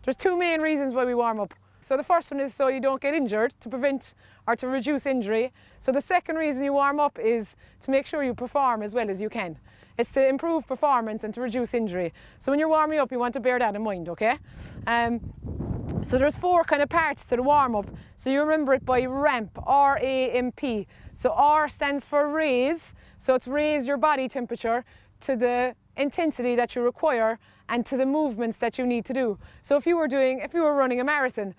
There's two main reasons why we warm up. So the first one is so you don't get injured, to prevent or to reduce injury. So the second reason you warm up is to make sure you perform as well as you can. It's to improve performance and to reduce injury. So when you're warming up, you want to bear that in mind, okay? So there's four kind of parts to the warm-up. So you remember it by RAMP, R-A-M-P. So R stands for raise. So it's raise your body temperature to the intensity that you require and to the movements that you need to do. So if you were running a marathon,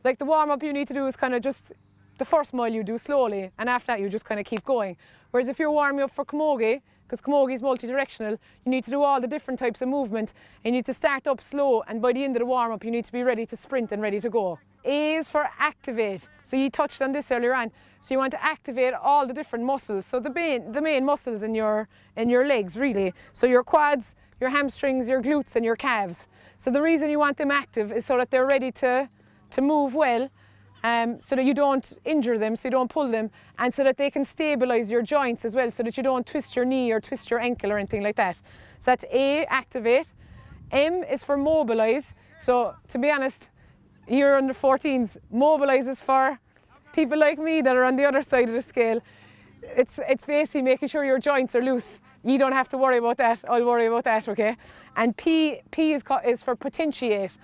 like the warm-up you need to do is kind of just the first mile you do slowly, and after that you just kind of keep going. Whereas if you're warming up for camogie, because camogie is multi-directional, you need to do all the different types of movement, and you need to start up slow, and by the end of the warm-up you need to be ready to sprint and ready to go. A is for activate. So you touched on this earlier on. So you want to activate all the different muscles. So the main muscles in your legs, really. So your quads, your hamstrings, your glutes and your calves. So the reason you want them active is so that they're ready to move well, so that you don't injure them, so you don't pull them, and so that they can stabilize your joints as well, so that you don't twist your knee or twist your ankle or anything like that. So that's A, activate. M is for mobilize. So to be honest, you're under 14s, mobilize is for people like me that are on the other side of the scale. It's basically making sure your joints are loose. You don't have to worry about that, I'll worry about that, okay? And P is for potentiate.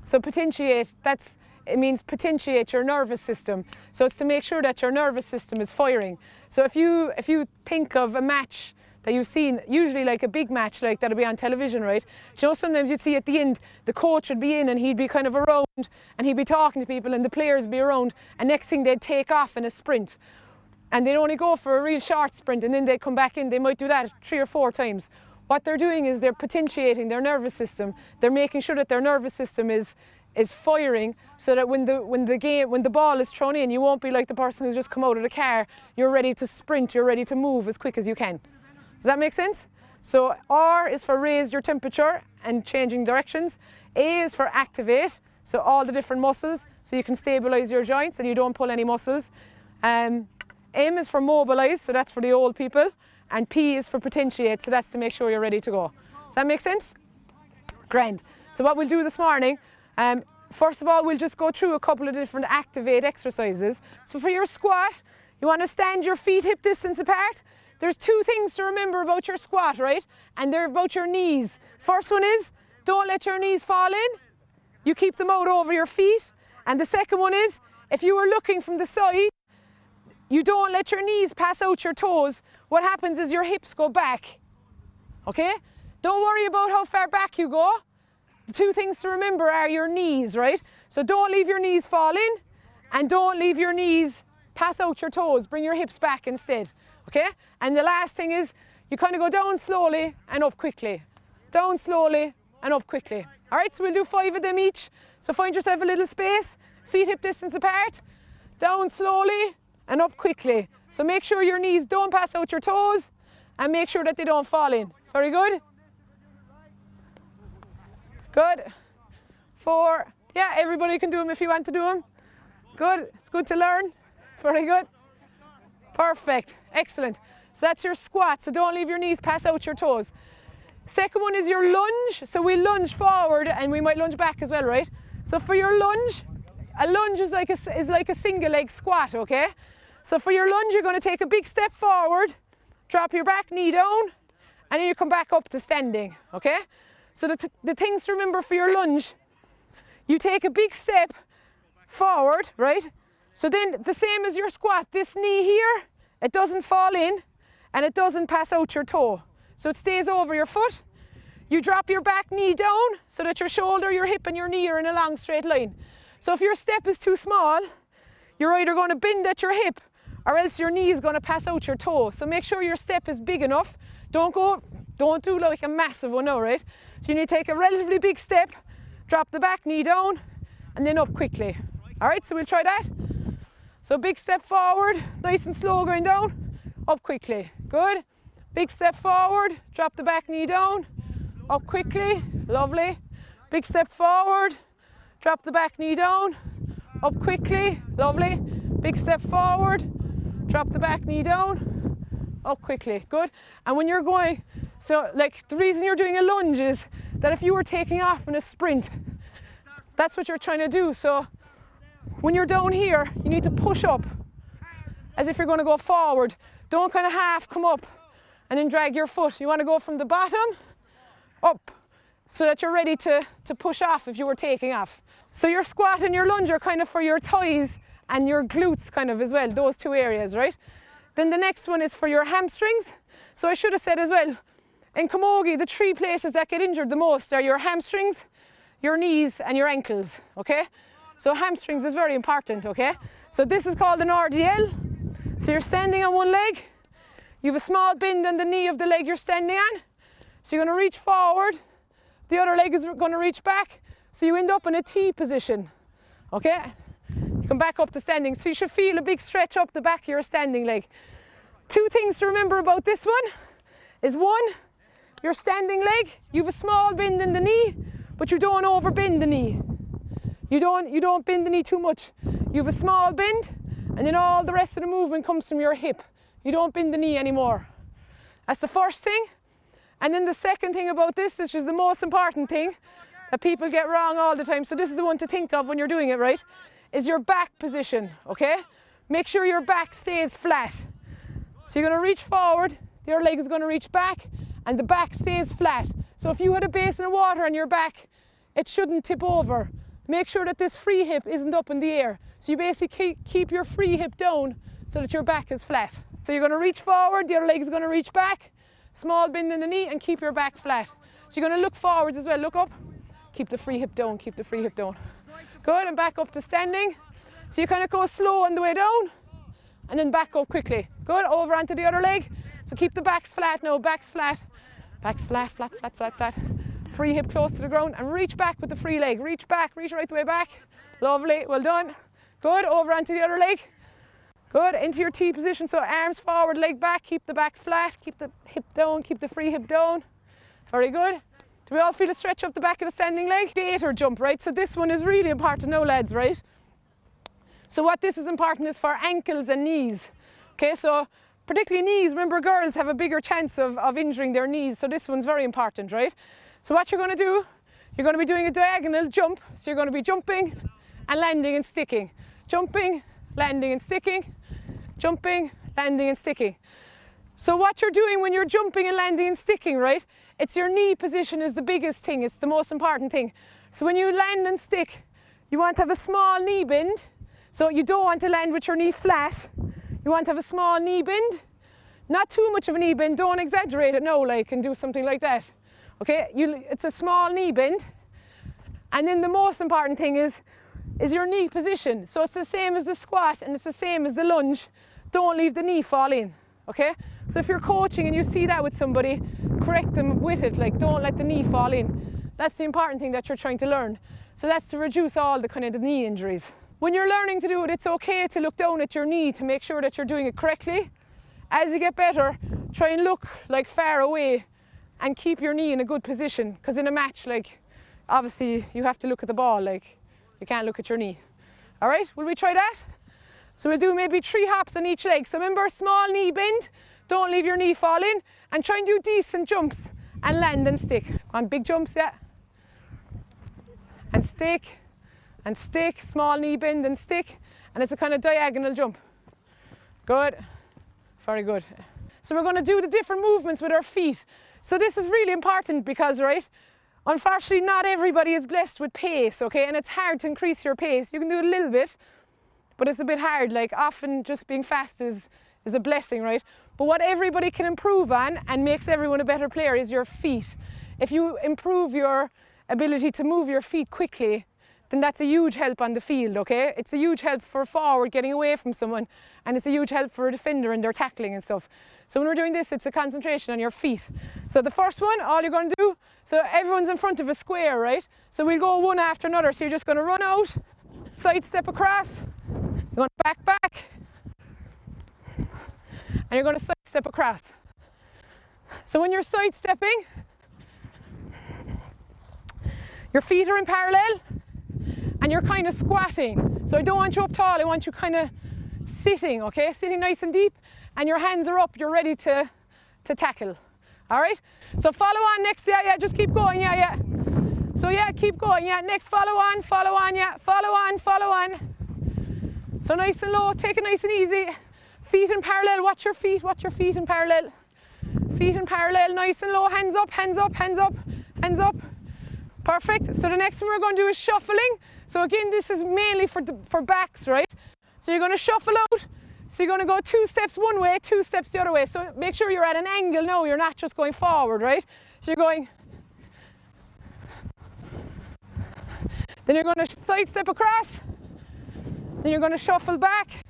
So potentiate, it means potentiate your nervous system. So it's to make sure that your nervous system is firing. So if you think of a match that you've seen, usually like a big match like that'll be on television, right? You know, sometimes you'd see at the end, the coach would be in and he'd be kind of around and he'd be talking to people and the players would be around, and next thing they'd take off in a sprint. And they'd only go for a real short sprint and then they'd come back in. They might do that 3 or 4 times. What they're doing is they're potentiating their nervous system. They're making sure that their nervous system is firing, so that when the ball is thrown in, you won't be like the person who's just come out of the car. You're ready to sprint, you're ready to move as quick as you can. Does that make sense? So R is for raise your temperature and changing directions. A is for activate, so all the different muscles, so you can stabilize your joints and you don't pull any muscles. M is for mobilize, so that's for the old people. And P is for potentiate, so that's to make sure you're ready to go. Does that make sense? Grand. So what we'll do this morning, first of all, we'll just go through a couple of different activate exercises. So for your squat, you want to stand your feet hip distance apart. There's 2 things to remember about your squat, right? And they're about your knees. First one is, don't let your knees fall in. You keep them out over your feet. And the second one is, if you were looking from the side, you don't let your knees pass out your toes. What happens is your hips go back, okay? Don't worry about how far back you go. The 2 things to remember are your knees, right? So don't leave your knees fall in, and don't leave your knees pass out your toes. Bring your hips back instead, okay? And the last thing is, you kind of go down slowly and up quickly. Down slowly and up quickly. All right, so we'll do 5 of them each. So find yourself a little space, feet hip distance apart, down slowly and up quickly. So make sure your knees don't pass out your toes and make sure that they don't fall in. Very good. Good. 4. Yeah, everybody can do them if you want to do them. Good. It's good to learn. Very good. Perfect. Excellent. So that's your squat. So don't leave your knees pass out your toes. Second one is your lunge. So we lunge forward and we might lunge back as well, right? So for your lunge, a lunge is like a single leg squat, okay? So for your lunge, you're going to take a big step forward, drop your back knee down, and then you come back up to standing, okay? So the things to remember for your lunge, you take a big step forward, right? So then the same as your squat, this knee here, it doesn't fall in and it doesn't pass out your toe. So it stays over your foot. You drop your back knee down so that your shoulder, your hip and your knee are in a long straight line. So if your step is too small, you're either going to bend at your hip or else your knee is going to pass out your toe. So make sure your step is big enough. Don't do like a massive one now, right? So you need to take a relatively big step, drop the back knee down and then up quickly. All right, so we'll try that. So big step forward, nice and slow going down, up quickly. Good. Big step forward, drop the back knee down, up quickly, lovely. Big step forward, drop the back knee down, up quickly, lovely. Big step forward, drop the back knee down, up quickly, good. And when you're going, so like the reason you're doing a lunge is that if you were taking off in a sprint, That's what you're trying to do. So when you're down here, you need to push up as if you're going to go forward. Don't kind of half come up and then drag your foot. You want to go from the bottom up so that you're ready to push off if you were taking off. So your squat and your lunge are kind of for your thighs and your glutes kind of as well, those two areas, right? Then the next one is for your hamstrings. So I should have said as well, in camogie, the three places that get injured the most are your hamstrings, your knees and your ankles, okay? So hamstrings is very important, okay? So this is called an RDL. So you're standing on one leg, you have a small bend on the knee of the leg you're standing on. So you're going to reach forward, the other leg is going to reach back, so you end up in a T position, okay? You come back up to standing, so you should feel a big stretch up the back of your standing leg. Two things to remember about this one is one, your standing leg, you have a small bend in the knee, but you don't overbend the knee. You don't bend the knee too much. You have a small bend, and then all the rest of the movement comes from your hip. You don't bend the knee anymore. That's the first thing. And then the second thing about this, which is the most important thing that people get wrong all the time, so this is the one to think of when you're doing it, right, is your back position, okay? Make sure your back stays flat. So you're going to reach forward, the other leg is going to reach back, and the back stays flat. So if you had a basin of water on your back, it shouldn't tip over. Make sure that this free hip isn't up in the air. So you basically keep your free hip down so that your back is flat. So you're going to reach forward, the other leg is going to reach back, small bend in the knee, and keep your back flat. So you're going to look forwards as well, look up, keep the free hip down, keep the free hip down. Good, and back up to standing. So you kind of go slow on the way down, and then back up quickly. Good, over onto the other leg. So keep the backs flat now, backs flat, flat, flat, flat, flat. Free hip close to the ground, and reach back with the free leg. Reach back, reach right the way back. Lovely, well done. Good, over onto the other leg. Good, into your T position, so arms forward, leg back, keep the back flat, keep the hip down, keep the free hip down. Very good. Do we all feel a stretch up the back of the standing leg? Gator jump, right? So this one is really important now, lads, right? So what this is important is for ankles and knees. Okay, so particularly knees, remember girls have a bigger chance of injuring their knees, so this one's very important, right? So what you're going to do, you're going to be doing a diagonal jump, so you're going to be jumping and landing and sticking. Jumping, landing and sticking, jumping, landing and sticking. So what you're doing when you're jumping and landing and sticking, right, it's your knee position is the biggest thing, it's the most important thing. So when you land and stick, you want to have a small knee bend, so you don't want to land with your knee flat, you want to have a small knee bend, not too much of a knee bend, don't exaggerate it now, like, and do something like that. Okay, it's a small knee bend, and then the most important thing is your knee position. So it's the same as the squat and it's the same as the lunge. Don't leave the knee fall in, okay? So if you're coaching and you see that with somebody, correct them with it, like don't let the knee fall in. That's the important thing that you're trying to learn. So that's to reduce all the kind of the knee injuries. When you're learning to do it, it's okay to look down at your knee to make sure that you're doing it correctly. As you get better, try and look like far away and keep your knee in a good position, because in a match, like, obviously you have to look at the ball, like, you can't look at your knee. All right, will we try that? So we'll do maybe 3 hops on each leg. So remember, small knee bend, don't leave your knee fall in, and try and do decent jumps and land and stick. On big jumps, yeah. And stick, small knee bend and stick, and it's a kind of diagonal jump. Good, very good. So we're going to do the different movements with our feet. So this is really important because, right, unfortunately not everybody is blessed with pace, okay, and it's hard to increase your pace. You can do it a little bit, but it's a bit hard. Like, often just being fast is a blessing, right? But what everybody can improve on and makes everyone a better player is your feet. If you improve your ability to move your feet quickly, then that's a huge help on the field, okay? It's a huge help for forward getting away from someone, and it's a huge help for a defender in their tackling and stuff. So when we're doing this, it's a concentration on your feet. So the first one, all you're going to do, so everyone's in front of a square, right? So we'll go one after another. So you're just going to run out, side step across, you're going to back, and you're going to side step across. So when you're side stepping, your feet are in parallel, and you're kind of squatting. So I don't want you up tall, I want you kind of sitting, okay? Sitting nice and deep, and your hands are up, you're ready to tackle. All right? So follow on next, yeah, just keep going, yeah. So yeah, keep going, yeah. Next, follow on, yeah. Follow on. So nice and low, take it nice and easy. Feet in parallel, watch your feet in parallel. Feet in parallel, nice and low, hands up. Perfect. So the next one we're going to do is shuffling. So again, this is mainly for backs, right? So you're going to shuffle out. So you're going to go 2 steps one way, 2 steps the other way. So make sure you're at an angle now, you're not just going forward, right? So you're going, then you're going to side step across, then you're going to shuffle back,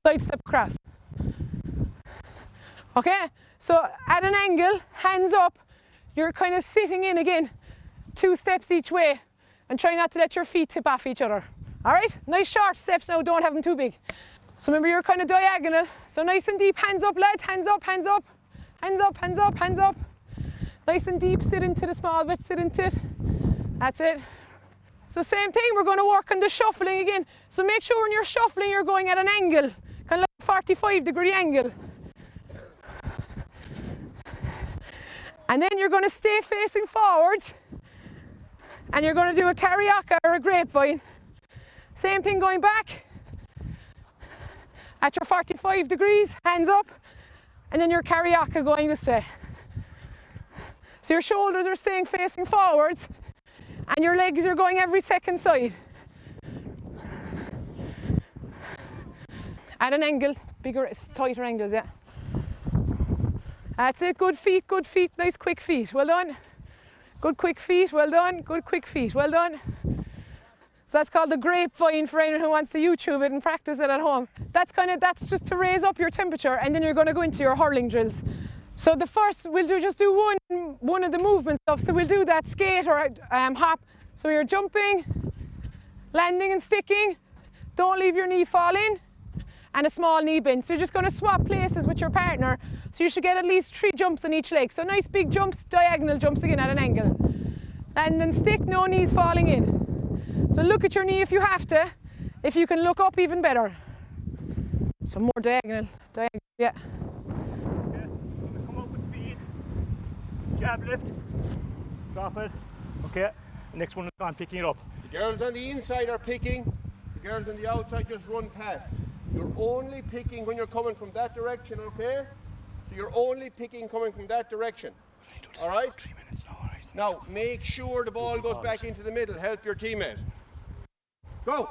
side step across. Okay, so at an angle, hands up, you're kind of sitting in again, 2 steps each way, and try not to let your feet tip off each other. All right, nice short steps now, don't have them too big. So remember, you're kind of diagonal, so nice and deep, hands up lads, hands up. Nice and deep, sit into the small bit, sit into it. That's it. So same thing, we're going to work on the shuffling again. So make sure when you're shuffling, you're going at an angle, kind of like a 45-degree angle. And then you're going to stay facing forwards, and you're going to do a carioca or a grapevine. Same thing going back. At your 45 degrees, hands up, and then your carioca going this way. So your shoulders are staying facing forwards, and your legs are going every second side. At an angle, bigger, tighter angles, yeah. That's it, good feet, nice quick feet, well done. Good quick feet, well done, good quick feet, well done. So that's called the grapevine for anyone who wants to YouTube it and practice it at home. That's just to raise up your temperature, and then you're going to go into your hurling drills. So the first, we'll just do one of the movement stuff. So we'll do that skate or hop. So you're jumping, landing and sticking, don't leave your knee fall in, and a small knee bend. So you're just going to swap places with your partner. So you should get at least 3 jumps on each leg. So nice big jumps, diagonal jumps again at an angle. And then stick, no knees falling in. So look at your knee if you have to. If you can look up, even better. So more diagonal, yeah. Okay, so we come up with speed. Jablift. Drop it. Okay, next one is on picking it up. The girls on the inside are picking. The girls on the outside just run past. You're only picking when you're coming from that direction, okay? So you're only picking coming from that direction. All right? 3 minutes now, all right? Now, make sure the ball goes back into the middle. Help your teammate. Go!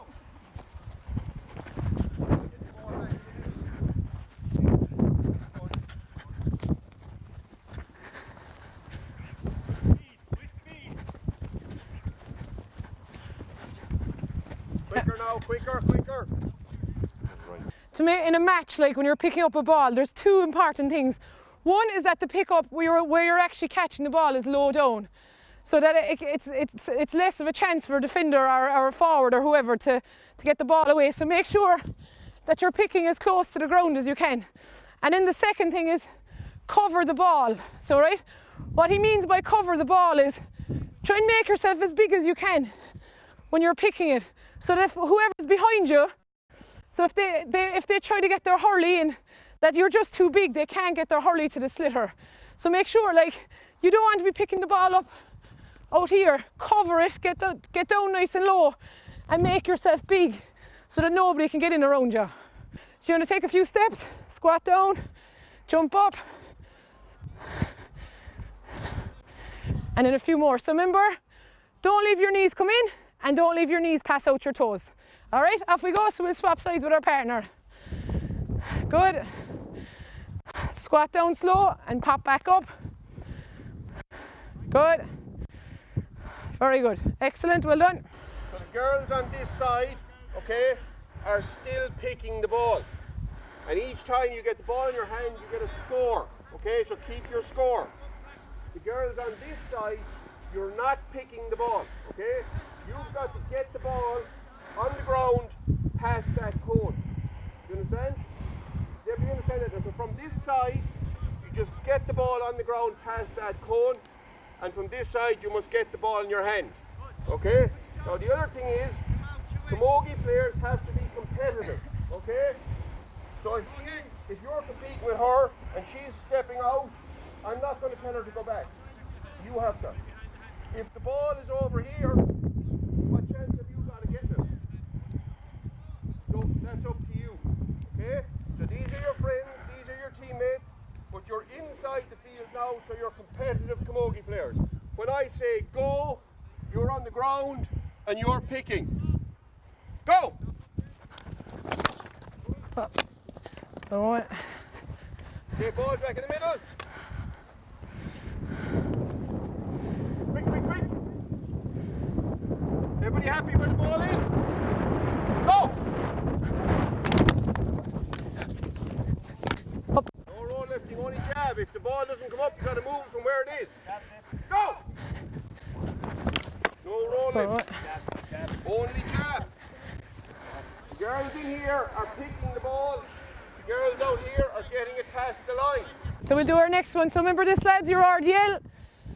Quicker now, quicker. To make in a match, like when you're picking up a ball, there's 2 important things. One is that the pickup where you're actually catching the ball is low down, so that it's less of a chance for a defender or a forward or whoever to get the ball away. So make sure that you're picking as close to the ground as you can. And then the second thing is cover the ball. So right, what he means by cover the ball is try and make yourself as big as you can when you're picking it, so that if whoever's behind you, so if they try to get their hurley in, that you're just too big, they can't get their hurley to the slitter. So make sure, like, you don't want to be picking the ball up out here. Cover it, get down nice and low, and make yourself big so that nobody can get in around you. So you're going to take a few steps, squat down, jump up, and then a few more. So remember, don't leave your knees come in, and don't leave your knees pass out your toes. All right, off we go. So we'll swap sides with our partner. Good. Squat down slow and pop back up. Good. Very good. Excellent, well done. So the girls on this side, okay, are still picking the ball. And each time you get the ball in your hand, you get a score. Okay, so keep your score. The girls on this side, you're not picking the ball, okay? You've got to get the ball on the ground past that cone. You understand? Yeah, you understand that? So from this side, you just get the ball on the ground past that cone, and from this side, you must get the ball in your hand. Okay? Now the other thing is, camogie players have to be competitive. Okay? So if you're competing with her and she's stepping out I'm not going to tell her to go back. You have to. If the ball is over here, what chance have you got of getting it? So that's up to you. Okay? So these are your friends, these are your teammates, but you're inside the field now, so you're competitive camogie players. When I say go, you're on the ground and you're picking. Go! All right. Okay, ball's back in the middle. Quick, quick, quick. Everybody happy where the ball is? Go! Up. No roll lifting, only jab. If the ball doesn't come up, you've got to move from where it is. Go! No roll All lift. right. Only jab. The girls in here are picking the ball. The girls out here are getting it past the line. So we'll do our next one. So remember this, lads, your RDL.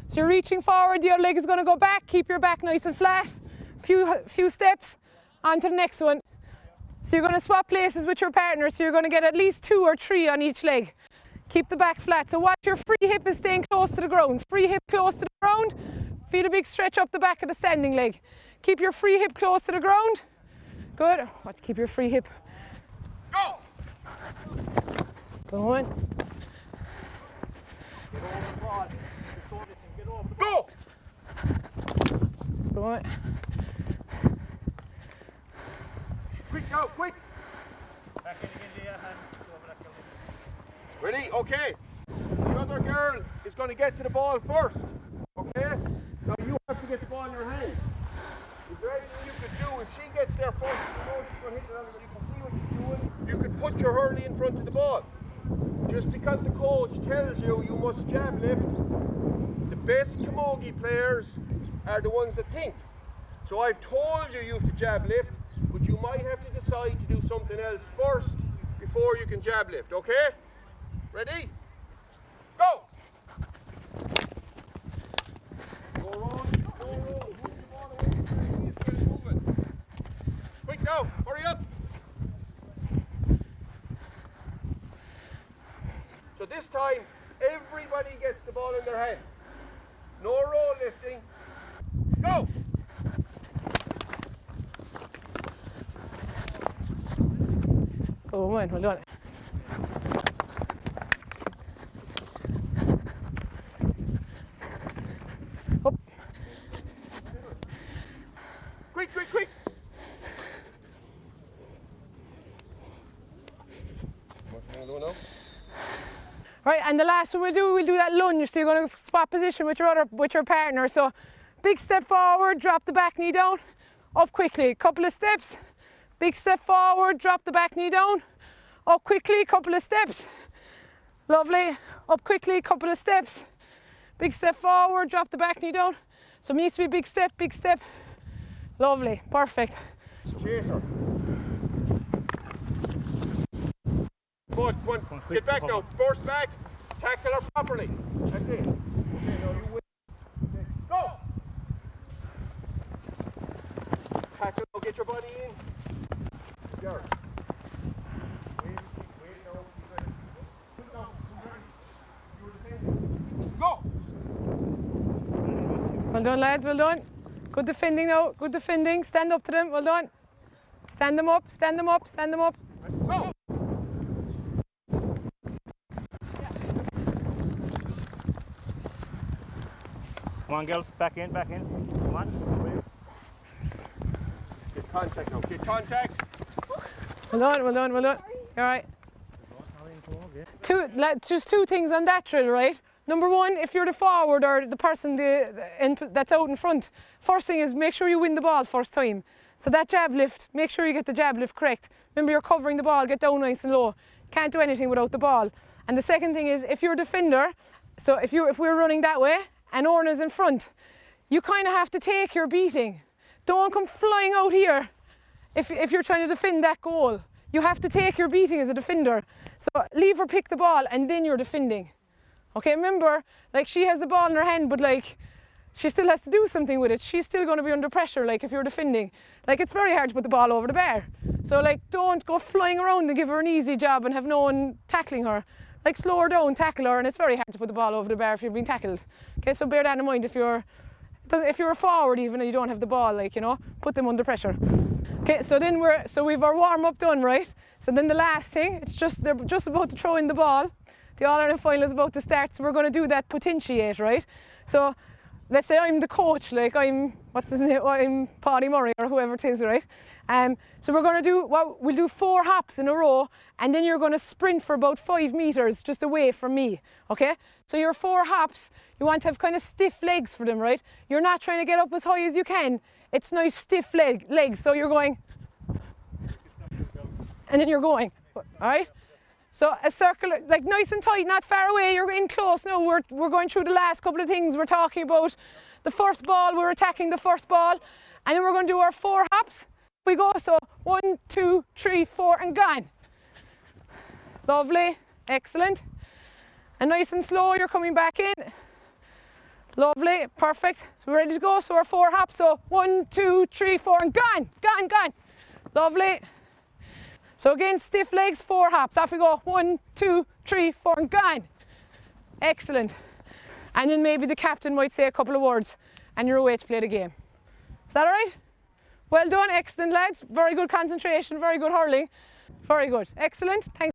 So you're reaching forward, the other leg is going to go back. Keep your back nice and flat. Few steps on to the next one. So you're going to swap places with your partner. So you're going to get at least 2 or 3 on each leg. Keep the back flat. So watch your free hip is staying close to the ground. Free hip close to the ground. Feel a big stretch up the back of the standing leg. Keep your free hip close to the ground. Good. Watch, keep your free hip. Go! Go on. Go! Go on. Quick now, quick! Ready? Okay. The other girl is going to get to the ball first. Okay? Now you have to get the ball in your hand. Is there anything you could do? If she gets there first, you know she's going to hit it, and you can see what she's doing. You could put your hurley in front of the ball. Just because the coach tells you you must jab lift, the best camogie players are the ones that think. So I've told you you have to jab lift, but you might have to decide to do something else first before you can jab lift, okay? Ready? Go! Go roll, go roll. Move the ball away from where it is, get it moving. Quick now, hurry up. So this time, everybody gets the ball in their hand. No roll lifting. Go! Go on, well done. Up. Quick, quick, quick! Right, and the last one we'll do that lunge. So you're going to swap position with your partner. So big step forward, drop the back knee down, up quickly, couple of steps. Big step forward, drop the back knee down, up quickly, couple of steps. Lovely, up quickly, couple of steps. Big step forward, drop the back knee down. So it needs to be big step, big step. Lovely, perfect. Chaser. Come on, get back now. Force back, tackle her properly. That's it. Okay, now you win. Okay. Go! Tackle, get your body in. Garrett. Wait now. Put down. You were defending. Go! Well done, lads, well done. Good defending now, good defending. Stand up to them, well done. Stand them up, stand them up, stand them up. Go! Come on, girls, back in, back in. Come on. Get contact now, get contact. Well done, well done, well done. All right. Just 2 things on that drill, right? Number 1, if you're the forward or the person that's out in front, first thing is make sure you win the ball first time. So that jab lift, make sure you get the jab lift correct. Remember, you're covering the ball, get down nice and low. Can't do anything without the ball. And the second thing is, if you're a defender, so if we're running that way and Orna's in front, you kind of have to take your beating. Don't come flying out here if you're trying to defend that goal. You have to take your beating as a defender. So leave her pick the ball and then you're defending. Okay, remember, like, she has the ball in her hand, but like, she still has to do something with it. She's still going to be under pressure, like, if you're defending. Like, it's very hard to put the ball over the bar. So like, don't go flying around and give her an easy job and have no one tackling her. like slow her down, tackle her, and it's very hard to put the ball over the bar if you've been tackled. Okay, so bear that in mind if you're a forward even and you don't have the ball, like, you know, put them under pressure. Okay, so then we've our warm up done, right? So then the last thing, they're just about to throw in the ball. The All-Ireland final is about to start, so we're going to do that potentiate, right? So let's say I'm the coach, like I'm Paddy Murray or whoever it is, right? So we'll do 4 hops in a row, and then you're going to sprint for about 5 meters just away from me, okay? So your 4 hops, you want to have kind of stiff legs for them, right? You're not trying to get up as high as you can. It's nice stiff legs, so you're going, and then you're going, all right? So a circle, like nice and tight, not far away, you're in close. Now we're going through the last couple of things. We're talking about the first ball, we're attacking the first ball, and then we're going to do our 4 hops. We go, so 1, 2, 3, 4, and gone. Lovely, excellent. And nice and slow, you're coming back in. Lovely, perfect. So we're ready to go, so our 4 hops, so 1, 2, 3, 4, and gone, gone. Lovely. So again, stiff legs, 4 hops. Off we go. 1, 2, 3, 4, and gone. Excellent. And then maybe the captain might say a couple of words and you're away to play the game. Is that all right? Well done, excellent lads. Very good concentration, very good hurling. Very good, excellent. Thanks.